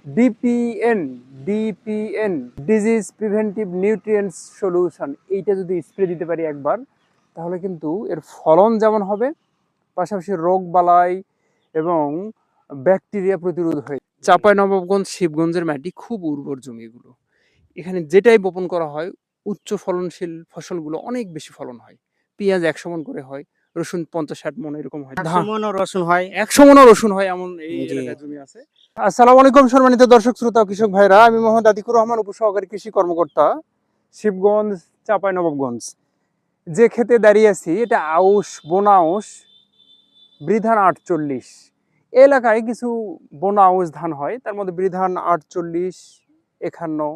DPN DPN disease preventive nutrients solution, এইটা যদি spray দিতে পারি একবার, তাহলে কিন্তু এর ফলন যেমন হবে, পাশাপাশি রোগ বালাই এবং ব্যাকটেরিয়া প্রতিরোধ হয়ে। চাঁপাইনবাবগঞ্জ শিবগঞ্জের মাটি খুব উর্বর জমি এগুলো। এখানে যেটাই বপন করা হয় উচ্চ ফলনশীল ফসলগুলো অনেক বেশি ফলন হয়। পেঁয়াজ 100 মন করে হয়, রসুন 50-60 মন এরকম হয়, 100 মনও রসুন হয়। 100 মনও রসুন হয়, এমন এই জি। এলাকায় জমি আছে। আসসালামু আলাইকুম সম্মানিত দর্শক শ্রোতা ও কৃষক ভাইরা, আমি মোহাম্মদ আতিকুর রহমান, উপসহকারী কৃষি কর্মকর্তা, শিবগঞ্জ, চাঁপাইনবাবগঞ্জ। যে ক্ষেতে দাঁড়িয়ে আছি এটা আউশ, বোনা আউশ, বৃধান 48। এলাকায় কিছু বোনা আউশ ধান হয়, তার মধ্যে বৃধান 48, 51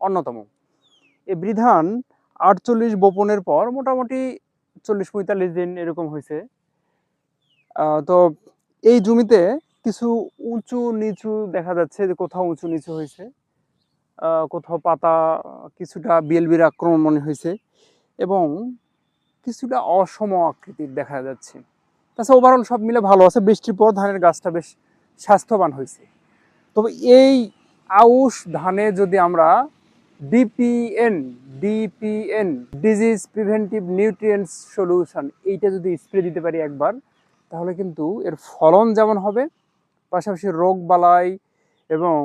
অন্যতম। এই বৃধান 48 বপনের পর মোটামুটি 40-45 দিন এরকম হয়েছে। তো এই জমিতে কিছু উঁচু নিচু দেখা যাচ্ছে, যে কোথাও উঁচু নিচু হয়েছে, কোথাও পাতা কিছুটা বিএলবির আক্রমণ মনে হয়েছে এবং কিছুটা অসম আকৃতির দেখা যাচ্ছে। তাছাড়া ওভারঅল সব মিলে ভালো আছে। বৃষ্টির পর ধানের গাছটা বেশ স্বাস্থ্যবান হয়েছে। তবে এই আউশ ধানে যদি আমরা DPN disease preventive nutrients solution, এইটা যদি স্প্রে দিতে পারি একবার, তাহলে কিন্তু এর ফলন যেমন হবে, পাশাপাশি রোগ বালাই এবং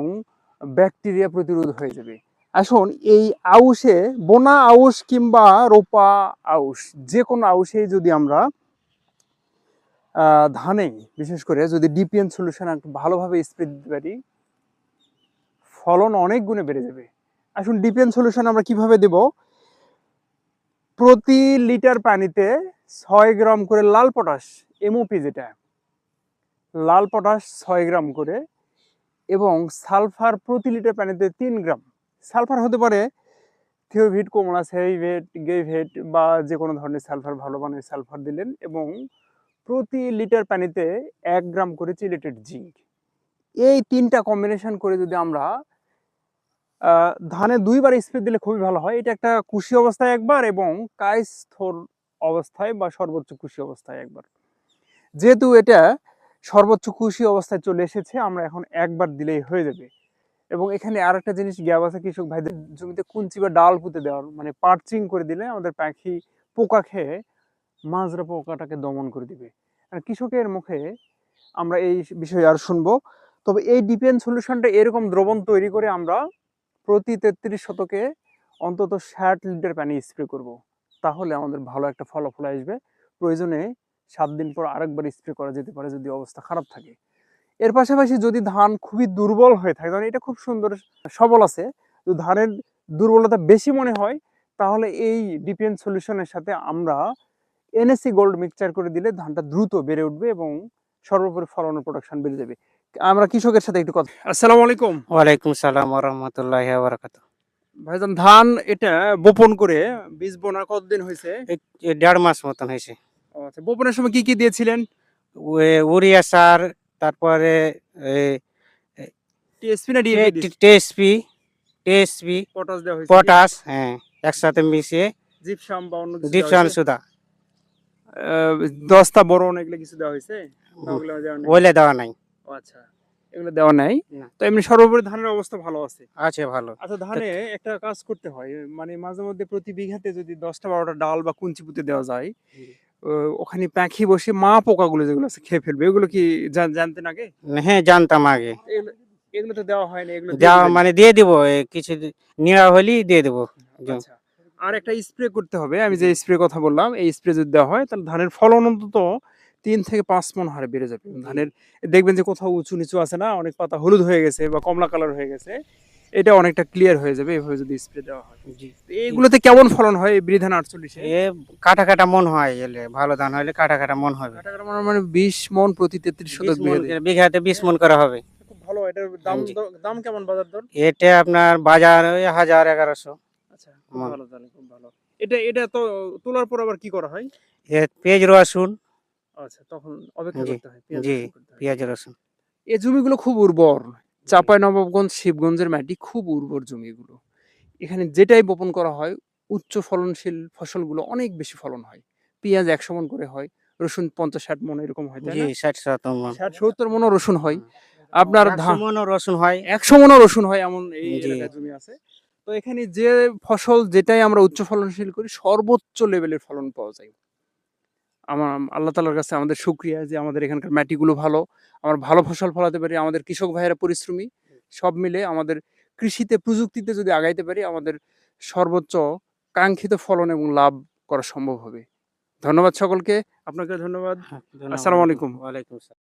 ব্যাকটেরিয়া প্রতিরোধ হয়ে যাবে। আসুন এই আউশে, বোনা আউশ কিংবা রোপা আউশ, যে কোনো আউশেই যদি আমরা ধানে বিশেষ করে যদি ডিপিএন সলিউশন একটু ভালোভাবে স্প্রে দিতে পারি, ফলন অনেক গুণে বেড়ে যাবে। আসুন ডিপিএন সলিউশন আমরা কিভাবে দেব। প্রতি লিটার পানিতে 6 গ্রাম করে লাল পটাশ, এমওপি যেটা, লাল পটাশ 6 গ্রাম করে, এবং সালফার প্রতি লিটার পানিতে 3 গ্রাম। সালফার হতে পারে থিওভিট, কোমোনাস, হেভিভেট, গেভেট বা যে কোনো ধরনের সালফার, ভালো মানের সালফার দিলেন, এবং প্রতি লিটার পানিতে 1 গ্রাম করে চিলেটেড জিঙ্ক। এই 3টা কম্বিনেশন করে যদি আমরা ধানে 2বার স্প্রে দিলে খুবই ভালো হয়। এটা একটা কুশি অবস্থায় একবার এবং কায়স্থর অবস্থায় বা সর্বোচ্চ কুশি অবস্থায় একবার। যেহেতু এটা সর্বোচ্চ কুশি অবস্থায় চলে এসেছে, আমরা এখন একবার দিলেই হয়ে যাবে। এবং এখানে আর একটা জিনিস গ্যাপ আছে, কৃষক ভাইদের জমিতে কুঞ্চি বা ডাল পুঁতে দেওয়ার, মানে পার্চিং করে দিলে আমাদের পাখি পোকা খেয়ে মাজরা পোকাটাকে দমন করে দিবে। আর কৃষকের মুখে আমরা এই বিষয়ে আর শুনবো। তবে এই ডিপিএন সলিউশনটা এরকম দ্রবণ তৈরি করে আমরা প্রতি 33 শতকে অন্তত 60 লিটার পানি স্প্রে করব, তাহলে আমাদের ভালো একটা ফলাফল আসবে। প্রয়োজনে 7 দিন পর আরেকবার স্প্রে করা যেতে পারে যদি অবস্থা খারাপ থাকে। এর পাশাপাশি যদি ধান খুবই দুর্বল হয়ে থাকে, কারণ এটা খুব সুন্দর সবল আছে, তো ধানের দুর্বলতা বেশি মনে হয়, তাহলে এই ডিপিএন সলিউশনের সাথে আমরা এনএসসি গোল্ড মিক্সচার করে দিলে ধানটা দ্রুত বেড়ে উঠবে এবং সর্বোপরি ফলনের প্রোডাকশন বেড়ে যাবে। আমরা কৃষকের সাথে একটু কথা। আসসালামু আলাইকুম। ওয়ালাইকুম সালাম ওয়া রাহমাতুল্লাহি ওয়া বারাকাতুহু। ভাইজান, ধান এটা বপন করে বীজ বোনার কতদিন হয়েছে? এই 1.5 মাস মতন হয়েছে। আচ্ছা, বপনের সময় কি কি দিয়েছিলেন? উড়িয়া সার, তারপরে টিএসপি না ডিএপি? টিএসপি, টিএসপি, পটাশ দেওয়া হয়েছে? পটাশ, হ্যাঁ, একসাথে মিশিয়ে জিপসাম বা অন্য কিছু দেওয়া জিপসাম হয়েছে? সুদা দস্তা, বোরন, এগুলো কিছু দেওয়া হয়েছে? না, ওগুলো দেওয়া নেই? ওইলে দেওয়া নাই। ও আচ্ছা, এগুলো দেওয়া নাই। না। তো এমনি সর্বোপরি ধানের অবস্থা ভালো আছে? আছে ভালো। আচ্ছা, ধানে একটা কাজ করতে হয়, মানে মাঝে মধ্যে প্রতি বিঘাতে যদি 10টা-12টা ডাল বা কুঞ্চি পুঁতে দেওয়া যায়, ওখানে পাখি বসে মা পোকাগুলো যেগুলো আছে খেয়ে ফেলবে। এগুলো কি জানতেন আগে? হ্যাঁ, জানতাম আগে। এগুলো এগুলো তো দেওয়া হয় না, এগুলো দিয়ে দেওয়া দিবেন। মানে দিয়ে দিব, কিছু নেওয়া হলেই দিয়ে দেবো। আচ্ছা, আর একটা স্প্রে করতে হবে। আমি যে স্প্রে কথা বললাম, এই স্প্রে যদি দেওয়া হয় তাহলে ধানের ফলন অন্তত 3 থেকে 5 মণ হারে বেড়ে যাবে। ধানের দেখবেন যে কোথাও উঁচু নিচু আছে না, অনেক পাতা হলুদ হয়ে গেছে বা কমলা কালার হয়ে গেছে, এটা অনেকটা ক্লিয়ার হয়ে যাবে এভাবে যদি স্প্রে দেওয়া হয়। জি। তো এইগুলোতে কেমন ফলন হয় এই বৃধান 48-এ? এ কাটা কাটা মন হয়, এলে ভালো ধান হলে কাটা কাটা মন হবে। কাটাকাটা মানে 20 মণ প্রতি 33 শতক 20 মন, বিঘাতে। বিঘাতে 20 মন করা হবে। খুব ভালো। এটার দাম জি। দাম কেমন, বাজার দর? এটা আপনার বাজার ওই 1000-1100। আচ্ছা, খুব ভালো, তাহলে খুব ভালো। এটা এটা তো তোলার পর আবার কি করা হয়? পেঁয়াজ রসুন। আচ্ছা, তখন অপেক্ষা জি, করতে হয়, পেঁয়াজ জি, রসুন করতে হয়। পেঁয়াজ রসুন। এই জমিগুলো খুব উর্বর। চাঁপাইনবাবগঞ্জ শিবগঞ্জের মাটি খুব উর্বর জমি এগুলো। এখানে যেটাই বপন করা হয় উচ্চ ফলনশীল ফসলগুলো অনেক বেশি ফলন হয়। পেঁয়াজ 100 মণ করে হয়, রসুন 50-60 মণ এরকম হয়, তাই জি, না? 60-70 মন। 60-70 মণও রসুন হয়। আপনার 100 মণও রসুন হয়। 100 মণও রসুন হয় এমন এই জি। এলাকায় জমি আছে। তো এখানে যে ফসল যেটাই আমরা উচ্চ ফলনশীল করি সর্বোচ্চ লেভেলের ফলন পাওয়া যায়। আমার আল্লাহ তাআলার কাছে আমাদের শুকরিয়া যে আমাদের এখানকার মাটিগুলো ভালো। আমরা ভালো ফসল ফলাতে পারি। আমাদের কৃষক ভাইয়েরা পরিশ্রমী। সব মিলে আমাদের কৃষিতে প্রযুক্তিতে যদি আগাইতে পারি আমাদের সর্বোচ্চ কাঙ্ক্ষিত ফলন এবং লাভ করা সম্ভব হবে। ধন্যবাদ সকলকে। আপনাকে ধন্যবাদ। হ্যাঁ, ধন্যবাদ। আসসালামু আলাইকুম। ওয়ালাইকুম আসসালাম।